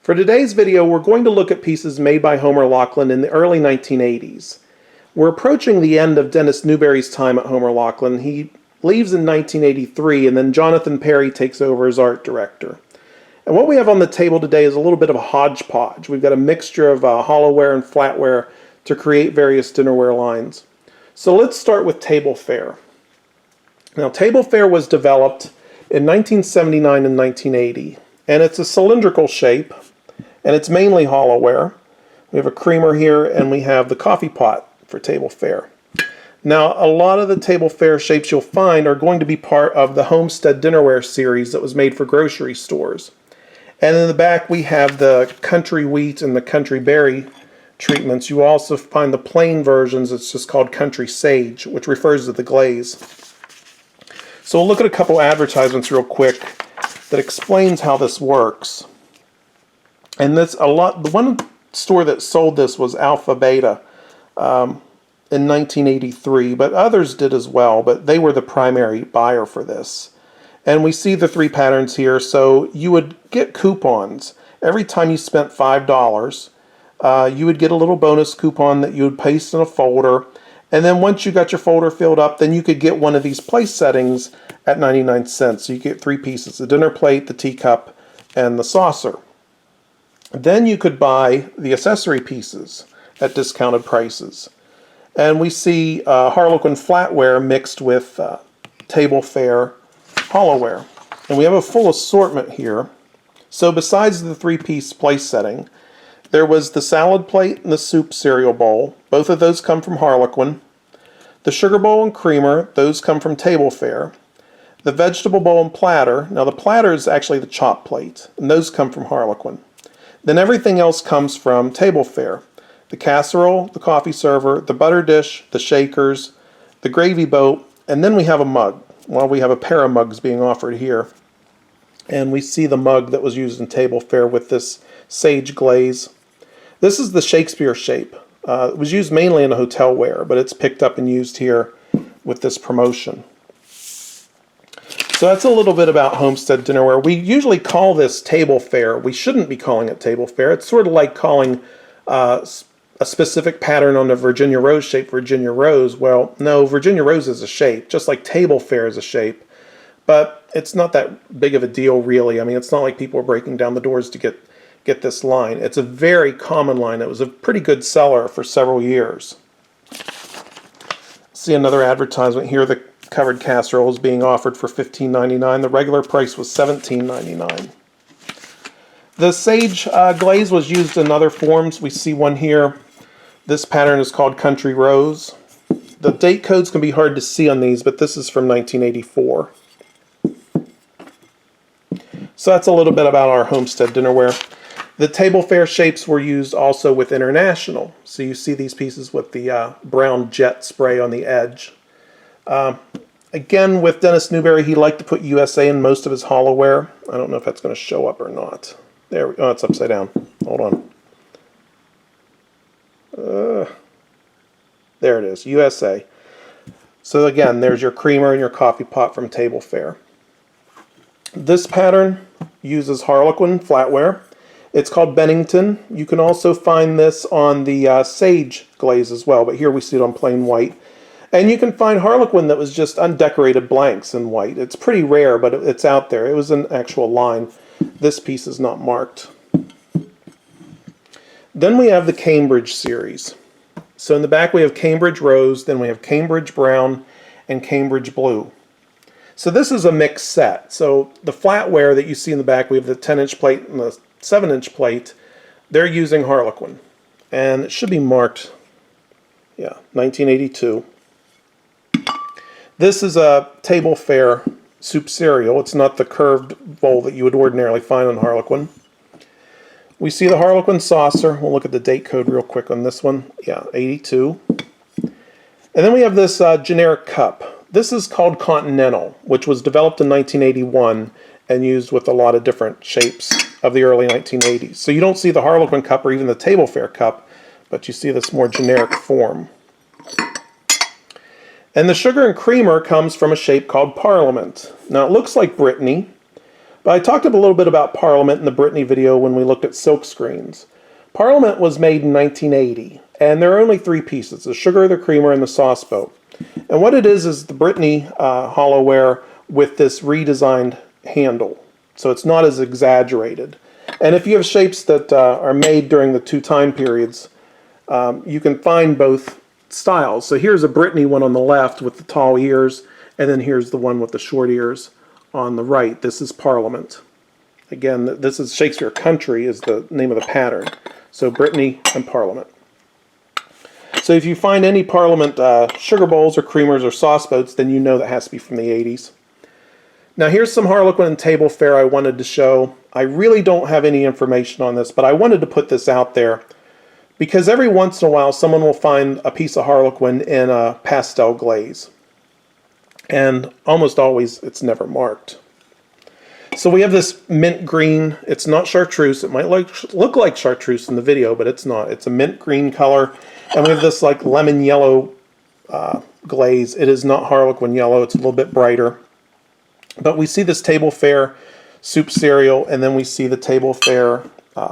For today's video, we're going to look at pieces made by Homer Laughlin in the early 1980s. We're approaching the end of Dennis Newberry's time at Homer Laughlin. He leaves in 1983, and then Jonathan Perry takes over as art director. And what we have on the table today is a little bit of a hodgepodge. We've got a mixture of hollowware and flatware to create various dinnerware lines. So let's start with table fare. Now, table fare was developed in 1979 and 1980, and it's a cylindrical shape, and it's mainly hollowware. We have a creamer here, and we have the coffee pot for table fare. Now, a lot of the table fare shapes you'll find are going to be part of the Homestead Dinnerware series that was made for grocery stores. And in the back, we have the country wheat and the country berry treatments. You also find the plain versions. It's just called country sage, which refers to the glaze. So we'll look at a couple advertisements real quick that explains how this works. And the one store that sold this was Alpha Beta in 1983, but others did as well, but they were the primary buyer for this. And we see the three patterns here. So you would get coupons. Every time you spent $5, you would get a little bonus coupon that you would paste in a folder. And then once you got your folder filled up, then you could get one of these place settings at 99 cents. So you get three pieces: the dinner plate, the teacup, and the saucer. Then you could buy the accessory pieces at discounted prices. And we see Harlequin flatware mixed with table fare hollowware. And we have a full assortment here. So besides the three-piece place setting, there was the salad plate and the soup cereal bowl. Both of those come from Harlequin. The sugar bowl and creamer, those come from table fare. The vegetable bowl and platter, now the platter is actually the chop plate, and those come from Harlequin. Then everything else comes from table fare. The casserole, the coffee server, the butter dish, the shakers, the gravy boat, and then we have a mug. Well, we have a pair of mugs being offered here. And we see the mug that was used in table fare with this sage glaze. This is the Shakespeare shape. It was used mainly in hotelware, but it's picked up and used here with this promotion. So that's a little bit about Homestead Dinnerware. We usually call this table fare. We shouldn't be calling it table fare. It's sort of like calling a specific pattern on the Virginia Rose shape Virginia Rose. Well, no, Virginia Rose is a shape, just like table fare is a shape. But it's not that big of a deal, really. I mean, it's not like people are breaking down the doors to get this line. It's a very common line. It was a pretty good seller for several years. See another advertisement here. The covered casserole is being offered for $15.99. The regular price was $17.99. The sage glaze was used in other forms. We see one here. This pattern is called Country Rose. The date codes can be hard to see on these, but this is from 1984. So that's a little bit about our Homestead Dinnerware. The table fare shapes were used also with International. So you see these pieces with the brown jet spray on the edge. Again, with Dennis Newberry, he liked to put USA in most of his hollowware. I don't know if that's going to show up or not. There we go. Oh, it's upside down. Hold on. There it is, USA. So again, there's your creamer and your coffee pot from table fare. This pattern uses Harlequin flatware. It's called Bennington. You can also find this on the sage glaze as well, but here we see it on plain white. And you can find Harlequin that was just undecorated blanks in white. It's pretty rare, but it's out there. It was an actual line. This piece is not marked. Then we have the Cambridge series. So in the back we have Cambridge Rose, then we have Cambridge Brown, and Cambridge Blue. So this is a mixed set. So the flatware that you see in the back, we have the 10-inch plate and the 7-inch plate. They're using Harlequin. And it should be marked, yeah, 1982. This is a table fare soup cereal. It's not the curved bowl that you would ordinarily find on Harlequin. We see the Harlequin saucer. We'll look at the date code real quick on this one. Yeah, 82. And then we have this generic cup. This is called Continental, which was developed in 1981 and used with a lot of different shapes of the early 1980s. So you don't see the Harlequin cup or even the table fare cup, but you see this more generic form. And the sugar and creamer comes from a shape called Parliament. Now it looks like Brittany, But I talked a little bit about Parliament in the Brittany video when we looked at silk screens. Parliament was made in 1980, and there are only 3 pieces, the sugar, the creamer, and the sauce boat. And what it is the Brittany hollowware with this redesigned handle. So it's not as exaggerated. And if you have shapes that are made during the 2 time periods, you can find both styles. So here's a Brittany one on the left with the tall ears, and then here's the one with the short ears on the right. This is Parliament. Again, this is Shakespeare Country is the name of the pattern. So Brittany and Parliament. So if you find any Parliament sugar bowls or creamers or sauce boats, then you know that has to be from the 80s. Now here's some Harlequin and table fare I wanted to show. I really don't have any information on this, but I wanted to put this out there because every once in a while someone will find a piece of Harlequin in a pastel glaze. And almost always it's never marked. So we have this mint green. It's not chartreuse. It might look like chartreuse in the video, but it's not. It's a mint green color. And we have this like lemon yellow glaze. It is not Harlequin yellow. It's a little bit brighter. But we see this table fare soup cereal, and then we see the table fare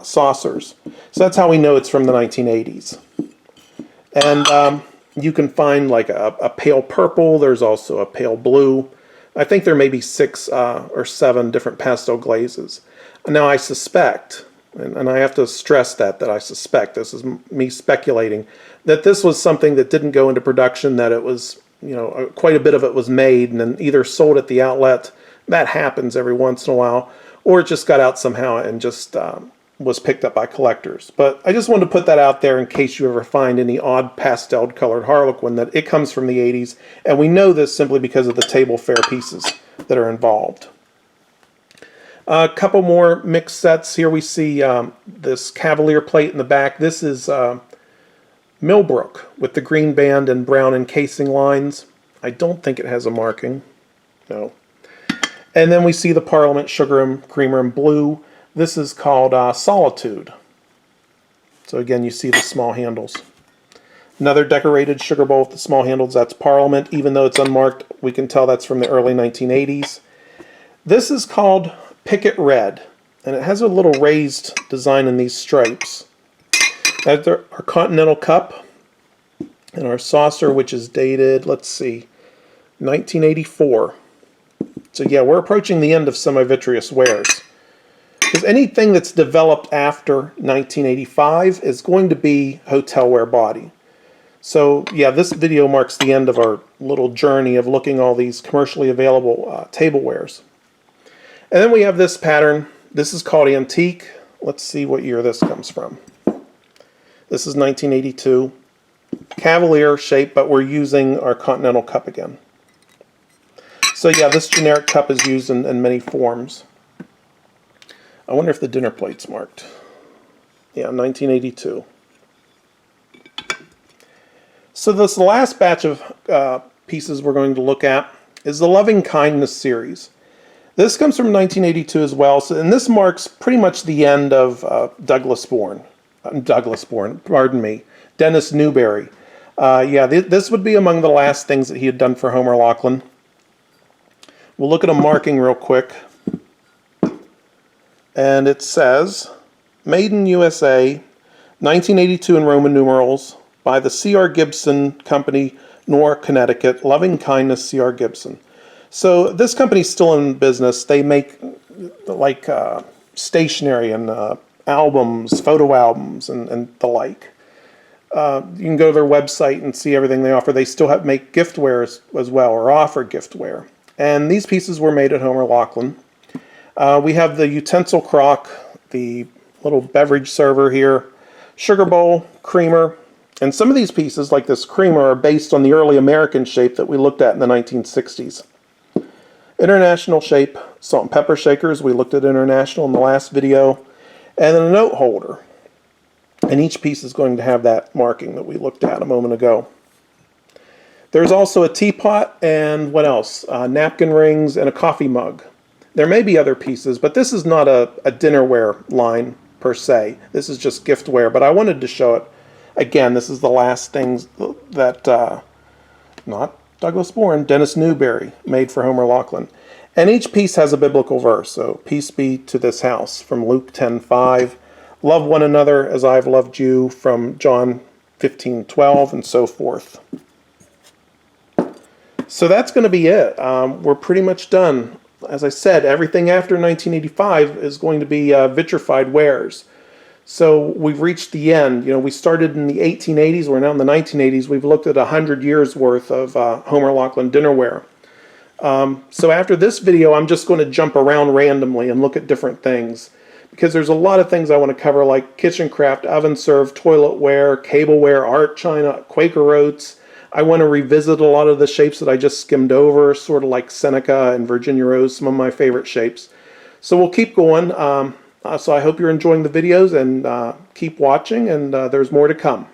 saucers. So that's how we know it's from the 1980s. And you can find like a pale purple. There's also a pale blue. I think there may be 6 or 7 different pastel glazes. Now I suspect, and I have to stress that I suspect, this is me speculating, that this was something that didn't go into production, that it was, you know, quite a bit of it was made and then either sold at the outlet, that happens every once in a while, or it just got out somehow and just was picked up by collectors. But I just wanted to put that out there in case you ever find any odd pastel colored Harlequin, that it comes from the 80s, and we know this simply because of the table fare pieces that are involved. A couple more mixed sets. Here we see this Cavalier plate in the back. This is Millbrook with the green band and brown encasing lines. I don't think it has a marking. No. And then we see the Parliament sugar and creamer in blue. This is called Solitude. So again, you see the small handles. Another decorated sugar bowl with the small handles, that's Parliament. Even though it's unmarked, we can tell that's from the early 1980s. This is called Picket Red, and it has a little raised design in these stripes. That's our Continental Cup, and our saucer, which is dated, let's see, 1984. So yeah, we're approaching the end of semi-vitreous wares. Because anything that's developed after 1985 is going to be hotelware body. So yeah, this video marks the end of our little journey of looking all these commercially available tablewares. And then we have this pattern. This is called Antique. Let's see what year this comes from. This is 1982. Cavalier shape, but we're using our Continental Cup again. So yeah, this generic cup is used in many forms. I wonder if the dinner plate's marked. Yeah, 1982. So this last batch of pieces we're going to look at is the Loving Kindness series. This comes from 1982 as well, and this marks pretty much the end of Dennis Newberry. This would be among the last things that he had done for Homer Laughlin. We'll look at a marking real quick. And it says, Made in USA, 1982 in Roman numerals, by the C.R. Gibson Company, Newark, Connecticut, Loving Kindness C.R. Gibson. So this company's still in business. They make like stationery and albums, photo albums, and the like. You can go to their website and see everything they offer. They still make giftware as well, or offer giftware. And these pieces were made at Homer Laughlin. We have the utensil crock, the little beverage server here, sugar bowl, creamer, and some of these pieces, like this creamer, are based on the early American shape that we looked at in the 1960s. International shape, salt and pepper shakers, we looked at international in the last video, and then a note holder. And each piece is going to have that marking that we looked at a moment ago. There's also a teapot and what else? Napkin rings and a coffee mug. There may be other pieces, but this is not a dinnerware line per se. This is just giftware, but I wanted to show it. Again, this is the last things that, not Douglas Bourne, Dennis Newberry made for Homer Laughlin. And each piece has a biblical verse. So, peace be to this house from Luke 10:5. Love one another as I've loved you from John 15:12, and so forth. So that's going to be it. We're pretty much done. As I said, everything after 1985 is going to be vitrified wares. So we've reached the end. You know, we started in the 1880s. We're now in the 1980s. We've looked at 100 years worth of Homer Laughlin dinnerware. So after this video, I'm just going to jump around randomly and look at different things, because there's a lot of things I want to cover, like kitchen craft, oven serve, toiletware, cableware, art china, Quaker oats. I want to revisit a lot of the shapes that I just skimmed over, sort of like Seneca and Virginia Rose, some of my favorite shapes. So we'll keep going. So I hope you're enjoying the videos, and keep watching, and there's more to come.